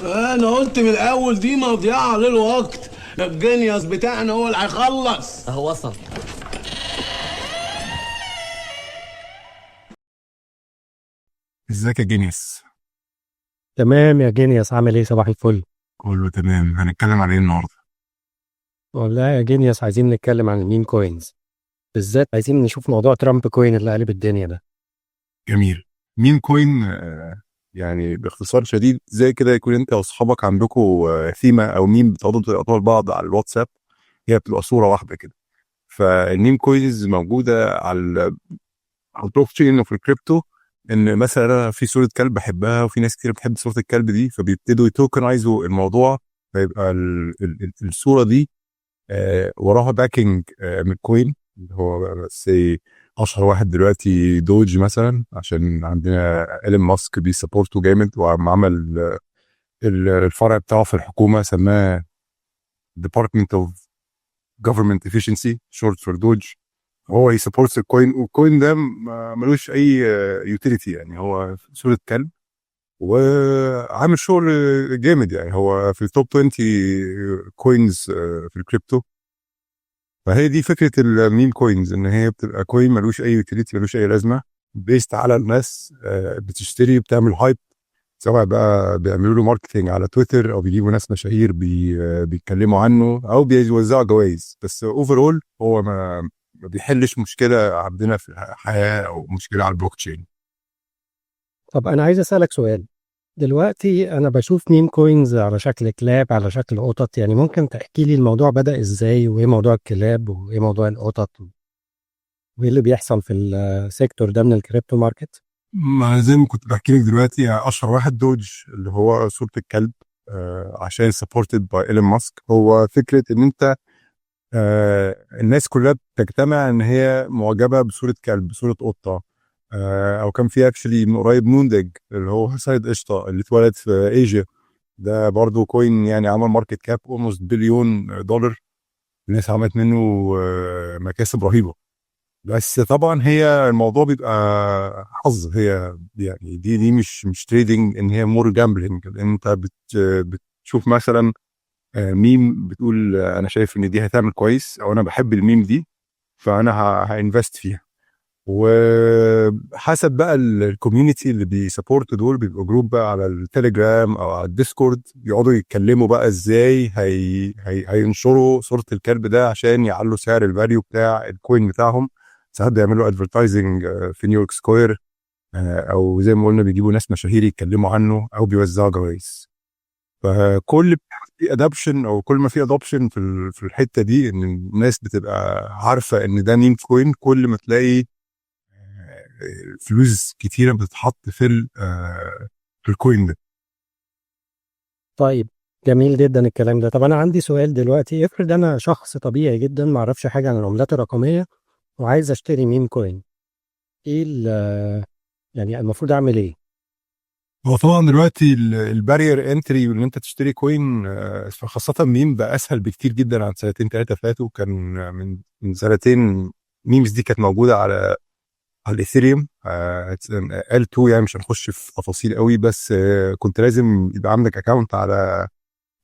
انا قلت من الاول دي مضيعه للوقت. الجنيوس بتاعنا هو اللي هيخلص. اهو وصل. ازيك يا جينيس؟ تمام يا جينيوس، عامل ايه؟ صباح الفل. كله تمام. هنتكلم عن ايه النهارده؟ والله يا جينيوس عايزين نتكلم عن الميم كوينز، بالذات عايزين نشوف موضوع ترامب كوين اللي قلب الدنيا ده. جميل. مين كوين؟ يعني باختصار شديد زي كده يكون انت واصحابك عندكم ثيمه او ميم بتقعدوا تقطعوا لبعض على الواتساب. هي بتبقى صوره واحده كده. فالميم كوينز موجوده على البلوك تشين وفي الكريبتو. ان مثلا انا في صوره كلب بحبها وفي ناس كتير بتحب صوره الكلب دي، فبيبتدوا يتوكنايزوا الموضوع. فيبقى الصوره دي وراها باكينج من كوين اللي هو بس اشهر واحد دلوقتي دوج مثلا، عشان عندنا ايلون ماسك بيسبورته جامد، وعم عمل الفرع بتاعه في الحكومه سماه Department of Government Efficiency short for دوج. هو يسبورتس الكوين، والكوين ده ملوش اي يوتيليتي، يعني هو صوره كلب وعامل شغل جامد. يعني هو في التوب 20 كوينز في الكريبتو. فهي دي فكره الميم كوينز، ان هي بتبقى كوين ملوش اي يوتيليتي، ملوش اي لازمه، بيست على الناس بتشتري بتعمل هايب، سواء بقى بيعملوا له ماركتنج على تويتر او بيجيبوا ناس مشاهير بيتكلموا عنه او بيوزعوا جوائز. بس اوفرول هو ما بيحلش مشكله عندنا في الحياه او مشكله على البلوك تشين. طب انا عايز اسالك سؤال. دلوقتي انا بشوف ميم كوينز على شكل كلاب، على شكل قطط، يعني ممكن تحكي لي الموضوع بدأ ازاي، وايه موضوع الكلاب، وايه موضوع القطط، وايه اللي بيحصل في السيكتور ده من الكريبتو ماركت؟ ما زي ما كنت بحكي لك دلوقتي، يعني اشهر واحد دوج اللي هو صوره الكلب، عشان سبورتد باي ايلون ماسك. هو فكره ان انت الناس كلها بتجتمع ان هي معجبه بصوره كلب، بصوره قطه. او كان في اكشلي من قريب نوندج اللي هو سيد قشطه اللي اتولد في ايجيا. ده برضو كوين يعني عمل ماركت كاب اولموست بليون دولار. الناس عملت منه مكاسب رهيبه. بس طبعا هي الموضوع بيبقى حظ. هي يعني دي مش تريدنج، ان هي مور جامبلينج. انت بتشوف مثلا ميم بتقول انا شايف ان دي هتعمل كويس، او انا بحب الميم دي، فانا هانفست فيها. وحسب بقى الكوميونتي اللي بيسبورت دول بيبقوا جروب بقى على التليجرام او على الديسكورد، يقعدوا يتكلموا بقى ازاي هينشروا صورة الكلب ده عشان يعلوا سعر الفاليو بتاع الكوين بتاعهم. ساعات بيعملوا ادفرتايزنج في نيويورك سكوير، او زي ما قلنا بيجيبوا ناس مشاهير يتكلموا عنه او بيوزعوا جوائز. فكل في ادابشن، او كل ما في ادابشن في الحته دي، ان الناس بتبقى عارفه ان ده ميم كوين، كل ما تلاقي فلوس كتيره بتتحط في الكوين ده. طيب، جميل جدا الكلام ده. طب انا عندي سؤال دلوقتي. افرض انا شخص طبيعي جدا ما اعرفش حاجه عن العملات الرقميه وعايز اشتري ميم كوين، ايه يعني المفروض اعمل ايه؟ هو طبعا دلوقتي البارير انتري ان انت تشتري كوين خاصه ميم بقى اسهل بكتير جدا عن سنتين ثلاثه فاتوا. كان من سنتين ميمز دي كانت موجوده على الاثيريوم L2. يعني مش هنخش في تفاصيل قوي، بس كنت لازم يبقى عندك اكونت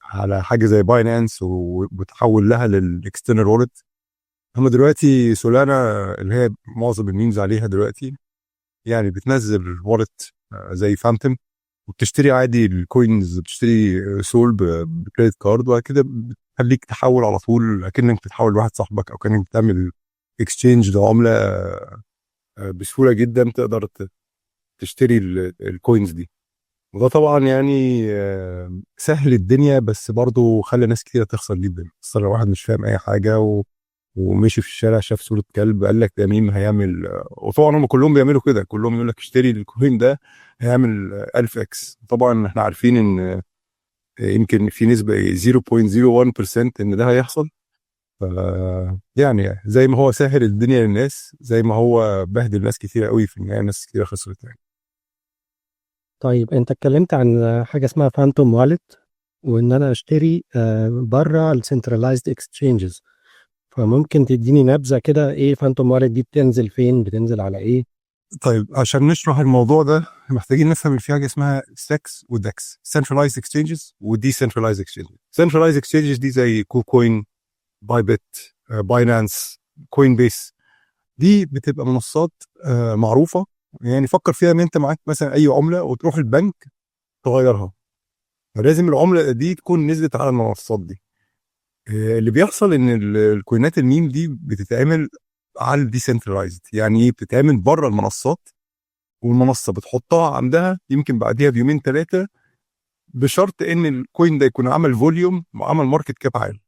على حاجه زي باينانس وبتحول لها للاكسترنال وولت. هم دلوقتي سولانا اللي هي معظم الميمز عليها دلوقتي، يعني بتنزل وولت زي فانتوم، وبتشتري عادي الكوينز، بتشتري سول بكريدت كارد، وبعد كده بتخليك تحول على طول اكنك بتحول لواحد صاحبك، او كانك بتعمل اكسشينج لعمله بسهوله جدا. تقدر تشتري الكوينز دي. وده طبعا يعني سهل الدنيا، بس برضه خلى ناس كتير تخسر جدا. خسر لو واحد مش فاهم اي حاجه ومشي في الشارع شاف صوره كلب قال لك ده ميم هيعمل وطبعا هم كلهم بيعملوا كده، كلهم يقول لك اشتري الكوين ده هيعمل 1000 اكس. طبعا احنا عارفين ان يمكن في نسبه 0.01% ان ده هيحصل. ف يعني زي ما هو سهل الدنيا للناس، زي ما هو بهدل ناس كتير قوي في النهايه، ناس كتير خسرت يعني. طيب انت اتكلمت عن حاجه اسمها فانتوم والت، وان انا اشتري بره السنترلايزد اكسشينجز، فممكن تديني نبذه كده ايه فانتوم والت دي؟ بتنزل فين؟ بتنزل على ايه؟ طيب عشان نشرح الموضوع ده محتاجين نفهم في حاجه اسمها سكس ودكس، centralized exchanges وديسنترلايزد exchanges. centralized exchanges دي زي كوكوين، بايبت، باينانس، كوين بيس. دي بتبقى منصات معروفه. يعني فكر فيها ان انت معاك مثلا اي عمله وتروح البنك تغيرها، فلازم العمله دي تكون نزلت على المنصات دي. اللي بيحصل ان الكوينات الميم دي بتتعمل على الديسنترلايزد. يعني ايه؟ بتتعمل بره المنصات، والمنصه بتحطها عندها يمكن بعديها بيومين ثلاثه، بشرط ان الكوين ده يكون عمل فوليوم وعمل ماركت كاب عالي.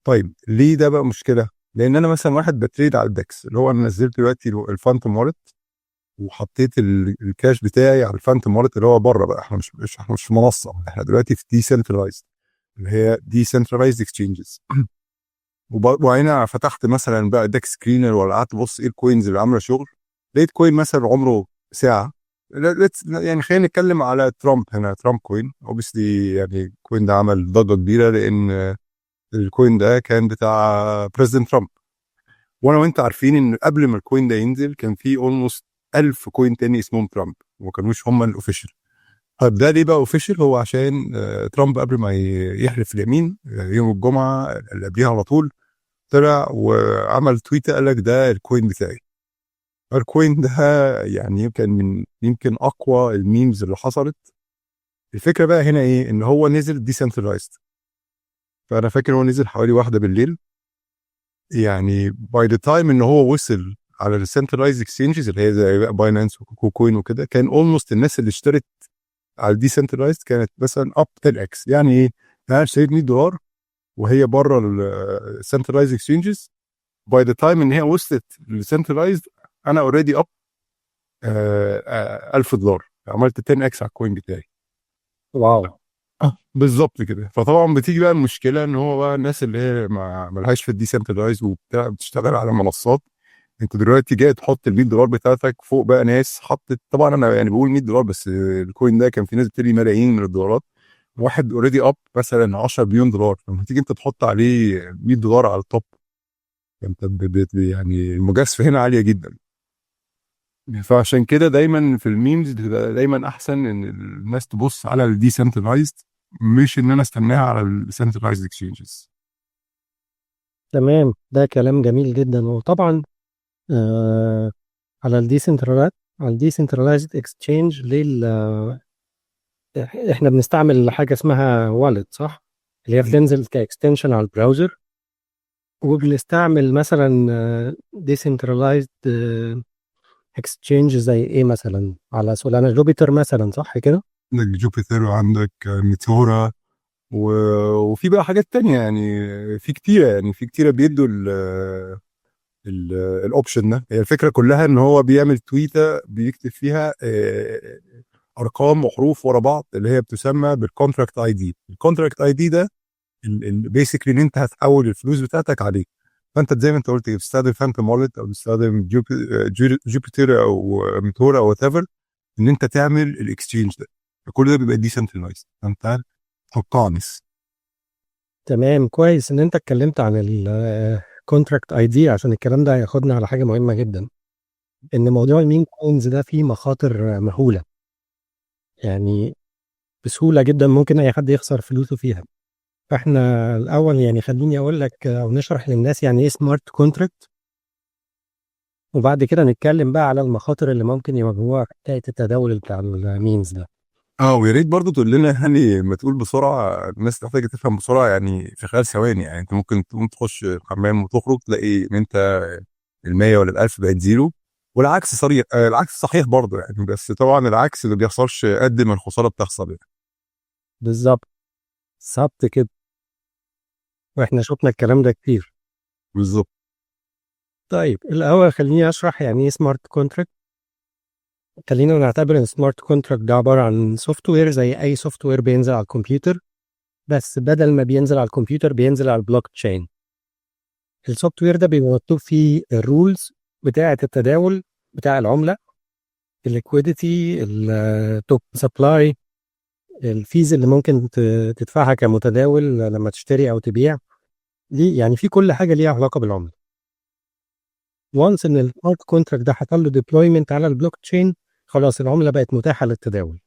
طيب ليه ده بقى مشكله؟ لان انا مثلا واحد بتريد على الدكس، اللي هو انا نزلت دلوقتي الفانتوم والت وحطيت الكاش بتاعي على الفانتوم والت اللي هو بره بقى. احنا مش في منصه، احنا دلوقتي في ديسنترلايزد اللي هي ديسنترلايزد اكسشينجز. وهنا فتحت مثلا بقى ديك سكرينر ولا قعدت ابص ايه الكوينز اللي عامله شغل، لقيت كوين مثلا عمره ساعه. يعني خلينا نتكلم على ترامب هنا. ترامب كوين اوبسلي، يعني الكوين ده عمل ضجه كبيره لان الكوين ده كان بتاع بريزيدنت ترامب. وانا وانت عارفين ان قبل ما الكوين ده ينزل كان في اولموست 1000 كوين تاني اسمهم ترامب وما كانوش هم الاوفيشال. طيب ده ليه بقى اوفيشال؟ هو عشان ترامب قبل ما يحلف اليمين يوم الجمعه اللي قبليها على طول طلع وعمل تويت قال لك ده الكوين بتاعي. الكوين ده يعني يمكن اقوى الميمز اللي حصلت. الفكره بقى هنا ايه؟ ان هو نزل ديسنترلايزد. فانا فاكر هو نزل حوالي 1 بالليل. يعني باي ذا تايم ان هو وصل على السنترلايزد اكسشينجز اللي هي زي باينانس وكوكوين وكده، كان اولموست الناس اللي اشترت على الديسنترلايزد كانت مثلا اب 10 اكس. يعني ايه؟ انا اشتريت $100 وهي بره السنترلايزد اكسشينجز. باي ذا تايم ان هي وصلت للسنترلايزد انا اوريدي اب $1000. عملت 10 اكس على الكوين بتاعي. واو. بالظبط كده. فطبعا بتيجي بقى المشكله ان هو بقى الناس اللي هي ملهاش في الديسنترلايز وبتاع بتشتغل على منصات. انت دلوقتي جاي تحط ال $100 بتاعتك فوق بقى ناس حطت. طبعا انا يعني بقول $100 بس الكوين ده كان في ناس بتشتري ملايين من الدولارات. واحد اوريدي اب مثلا $10 بليون، لما تيجي انت تحط عليه $100 على التوب، انت يعني المجازفه هنا عاليه جدا. فعشان كده دايما في الميمز بتبقى دايما احسن ان الناس تبص على الديسنترلايزد، مش ان انا استناها على السنترلايزد اكسشينجز. تمام، ده كلام جميل جدا. وطبعا آه على الديسنترلايزد اكسشينج احنا بنستعمل حاجه اسمها والت، صح؟ اللي هي بتنزل كاكستنشن على البراوزر. وبنستعمل مثلا ديسنترلايزد اكسشينج زي ايه مثلا؟ على سولانا جوبيتر مثلا، صح كده؟ عندك جوبيتر وعندك ميتورا وفي بقى حاجات تانية. يعني في كتيرة، يعني في كتيرة بيدوا الاوبشن ده. هي الفكرة كلها ان هو بيعمل تويتة بيكتب فيها ارقام وحروف ورا بعض اللي هي بتسمى بالكونتراكت اي دي. الكونتراكت اي دي ده بيسكلي ان انت هتحول الفلوس بتاعتك عليه. فانت زي ما انت قلت بتستخدم فانتوم والت او بتستخدم جوبيتر او ميتورا او وات ايفر ان انت تعمل الاكسشينج ده. كل ده بيبقى ديسنترلايزد، فانت حقانس. تمام، كويس ان انت اتكلمت عن الكونتراكت اي دي، عشان الكلام ده هياخدنا على حاجه مهمه جدا. ان موضوع المين كوينز ده فيه مخاطر مهوله، يعني بسهوله جدا ممكن اي حد يخسر فلوسه فيها. فاحنا الاول يعني خليني اقول لك او نشرح للناس يعني ايه سمارت كونتراكت، وبعد كده نتكلم بقى على المخاطر اللي ممكن يواجهوها في حكايه التداول بتاع الميمز ده. اه ويا ريت برضه تقول لنا، يعني ما تقول بسرعه الناس محتاجه تفهم بسرعه يعني في خلال ثواني. يعني انت ممكن تقوم تخش الحمام وتخرج تلاقي ان انت ال100 ولا ال1000 بقت زيرو، والعكس صريح. العكس صحيح برضه يعني، بس طبعا العكس اللي بيحصلش قد ما الخساره بتحصل يعني. بالظبط، بالظبط كده. واحنا شفنا الكلام ده كتير. بالظبط. طيب الاول خليني اشرح يعني ايه سمارت كونتراكت. خلينا نعتبر ان السمارت كونتراكت ده عباره عن سوفت وير زي اي سوفت وير بينزل على الكمبيوتر، بس بدل ما بينزل على الكمبيوتر بينزل على البلوك تشين. السوفت وير ده بيبقى مكتوب فيه الرولز بتاعه التداول بتاع العمله، الليكويديتي، التوب سبلاي، الفيز اللي ممكن تدفعها كمتداول لما تشتري او تبيع. دي يعني في كل حاجه ليها علاقه بالعمله. وانس ان السمارت كونتراكت ده حصل له ديبلويمنت على البلوك تشين، خلاص العمله بقت متاحه للتداول.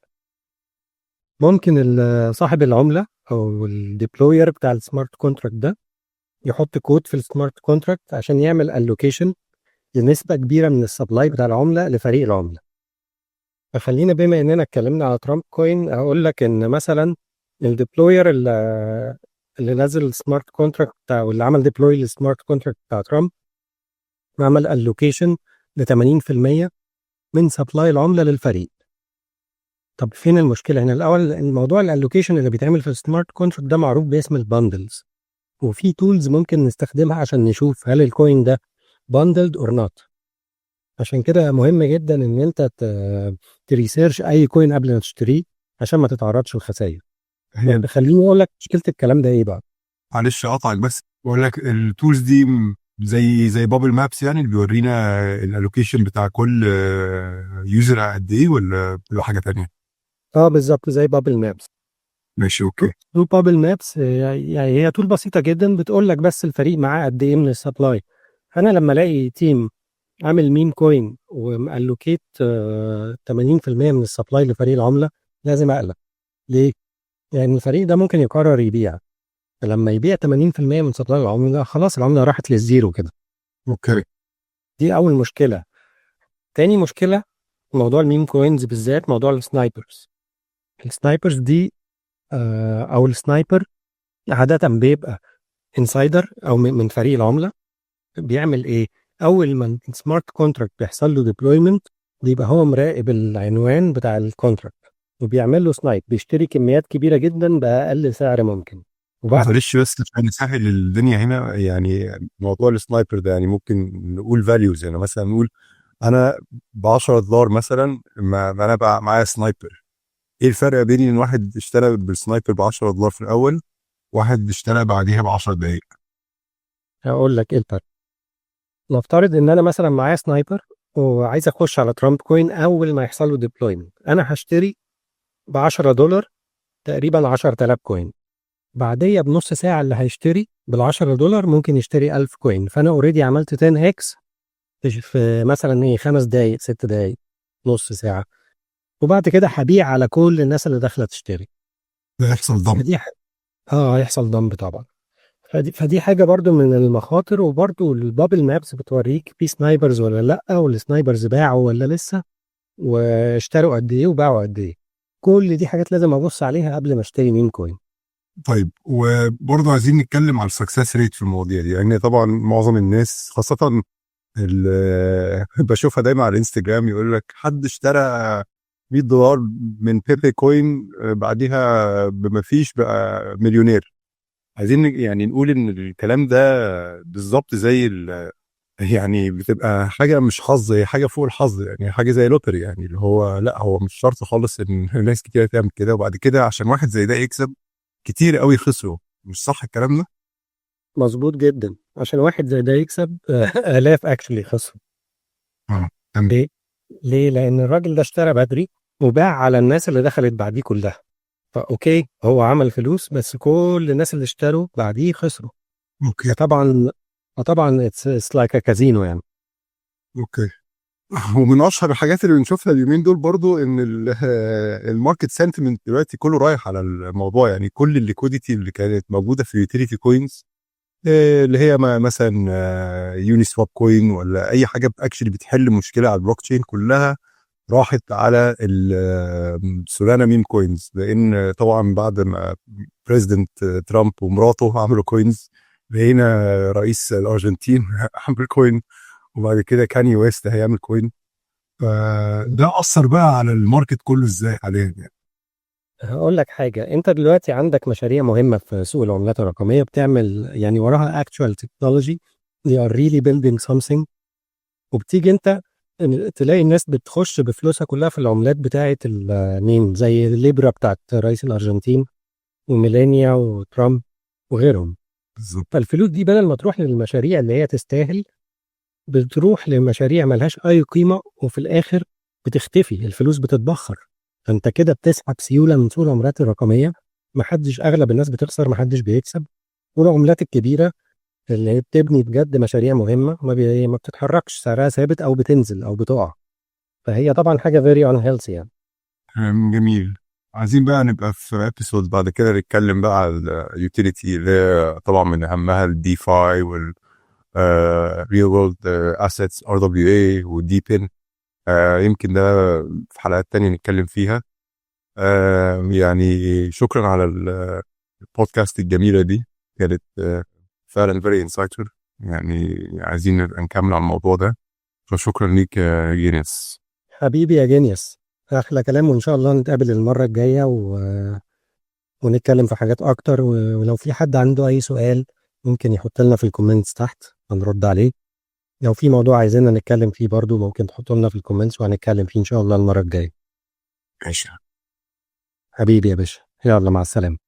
ممكن صاحب العمله او الديبلوير بتاع السمارت كونتراكت ده يحط كود في السمارت كونتراكت عشان يعمل الوكيشن لنسبه كبيره من السبلاي بتاع العمله لفريق العمله. فخلينا بما اننا اتكلمنا على ترامب كوين اقول لك ان مثلا الديبلوير اللي نزل السمارت كونتراكت بتاع واللي عمل ديبلوي للسمارت كونتراكت بتاع ترامب عمل الوكيشن ل 80% من سبلاي العمله للفريق. طب فين المشكله هنا؟ الاول الموضوع الالوكيشن اللي بيتعمل في السمارت كونتراكت ده معروف باسم الباندلز، وفي تولز ممكن نستخدمها عشان نشوف هل الكوين ده باندلد اور نوت. عشان كده مهم جدا ان انت تريسيرش اي كوين قبل ما تشتريه عشان ما تتعرضش للخسائر. هي خليني اقول لك مشكله الكلام ده ايه بقى. معلش اقطعك بس بقول لك التولز دي زي بابل مابس، يعني اللي بيورينا الالوكيشن بتاع كل يوزر قد ايه، ولا بتبقى حاجه تانية؟ بالظبط زي بابل مابس. ماشي اوكي. تول بابل مابس يعني هي تول بسيطه جدا بتقول لك بس الفريق معاه قد ايه من السبلاي. انا لما الاقي تيم عامل ميم كوين ومالوكيت 80% من السبلاي لفريق العمله لازم اقلق. ليه؟ يعني الفريق ده ممكن يقرر يبيع، فلما يبيع 80% من سبلاي العمله خلاص العمله راحت للزيرو كده. اوكي. دي اول مشكله. تاني مشكله موضوع الميم كوينز بالذات موضوع السنايبرز. السنايبرز دي او السنايبر عاده بيبقى انسايدر او من فريق العمله. بيعمل ايه؟ اول ما السمارت كونتراكت بيحصل له ديبلويمنت بيبقى هو مراقب العنوان بتاع الكونتراكت وبيعمل له سنايب، بيشتري كميات كبيره جدا باقل سعر ممكن. وبعد معلش بس عشان نسهل الدنيا هنا، يعني موضوع السنايبر ده يعني ممكن نقول فاليوز، يعني مثلا نقول انا ب $10 مثلا، ما انا بقى معايا سنايبر. ايه الفرق بين ان واحد اشترى بالسنايبر ب $10 في الاول، واحد اشترى بعديها ب 10 دقائق؟ هقول لك ايه الفرق. نفترض ان انا مثلا معايا سنايبر وعايز اخش على ترامب كوين اول ما يحصل له ديبلويمنت. انا هشتري ب $10 تقريبا 10000 كوين. بعديه بنص ساعه اللي هيشتري بال $10 ممكن يشتري 1000 كوين. فانا اوريدي عملت 10 اكس في مثلا ايه 5 دقائق 6 دقائق نص ساعه. وبعد كده هبيع على كل الناس اللي داخله تشتري. ده يحصل ضم. فدي هيحصل ضمب طبعا. فدي حاجه برضو من المخاطر. وبرضو البابل مابس بتوريك في سنايبرز ولا لا، والسنايبرز باعوا ولا لسه، واشتروا قد ايه وباعوا قد ايه. كل دي حاجات لازم ابص عليها قبل ما اشتري ميم كوين. طيب وبرضه عايزين نتكلم على السكسس ريت في المواضيع دي، لان يعني طبعا معظم الناس خاصه بشوفها دايما على الانستجرام يقول لك حد اشترى $100 من بيبي كوين، بعديها بما فيش بقى مليونير. عايزين يعني نقول ان الكلام ده بالظبط زي يعني بتبقى حاجه مش حظ، هي حاجه فوق الحظ، يعني حاجه زي لوتري، يعني اللي هو لا هو مش شرط خالص ان ناس كتير تعمل كده وبعد كده عشان واحد زي ده يكسب كتير قوي خسروا. مش صح الكلام ده؟ مظبوط جدا. عشان واحد زي ده يكسب آلاف اكشلي خسروا. تمام. ليه؟ ليه؟ لأن الراجل ده اشترى بدري وباع على الناس اللي دخلت بعديه كلها. فأوكي هو عمل فلوس بس كل الناس اللي اشتروا بعديه خسروا. اوكي. فطبعا اتس لايك كازينو يعني. اوكي. ومن اشهر الحاجات اللي بنشوفها اليومين دول برضو ان الماركت سنتمنت دلوقتي كله رايح على الموضوع، يعني كل الليكويديتي اللي كانت موجوده في يوتيليتي كوينز اللي هي مثلا يوني سواب كوين ولا اي حاجه اكشلي بتحل مشكله على البلوك تشين، كلها راحت على السولانا ميم كوينز. لان طبعا بعد ما بريزيدنت ترامب ومراته عملوا كوينز، لقينا رئيس الارجنتين عمل كوين، وبعد كده كاني ويست هيعمل كوين. فده اثر بقى على الماركت كله ازاي حاليا يعني. هقول لك حاجة. انت دلوقتي عندك مشاريع مهمة في سوق العملات الرقمية بتعمل يعني وراها actual technology. they are really building something. وبتيجي انت تلاقي الناس بتخش بفلوسها كلها في العملات بتاعة مين زي الليبرا بتاعت رئيس الأرجنتين وميلانيا وترامب وغيرهم. بالظبط. فالفلوس دي بدل ما تروح للمشاريع اللي هي تستاهل بتروح لمشاريع ملهاش أي قيمة، وفي الآخر بتختفي الفلوس بتتبخر. فأنت كده بتسحب سيولة من سوق العملات الرقمية. محدش، أغلب الناس بتخسر، محدش بيكسب. والعملات الكبيرة اللي هي بتبني بجد مشاريع مهمة ما بتتحركش، سعرها ثابت أو بتنزل أو بتقع. فهي طبعا حاجة very unhealthy يعني. جميل. عايزين بقى نبقى في ابيسود بعد كده نتكلم بقى على اليوتيليتي اللي هي طبعا من اهمها الدي فاي وال ريل وورلد اسيتس ار دبليو اي والديبن. يمكن ده في حلقات تانية نتكلم فيها. يعني شكرا على البودكاست الجميلة دي، كانت فعلا very insightful. يعني عايزين نبقى نكمل على الموضوع ده، فشكرا ليك يا جينيس. حبيبي يا جينيوس، أحلى كلام، وإن شاء الله نتقابل المرة الجاية ونتكلم في حاجات أكتر. ولو في حد عنده أي سؤال ممكن يحط لنا في الكومنتس تحت هنرد عليه. لو في موضوع عايزيننا نتكلم فيه برضو ممكن تحطوا لنا في الكومنتس وهنتكلم فيه إن شاء الله المرة الجاية. ماشي. حبيبي يا باشا، يلا مع السلامة.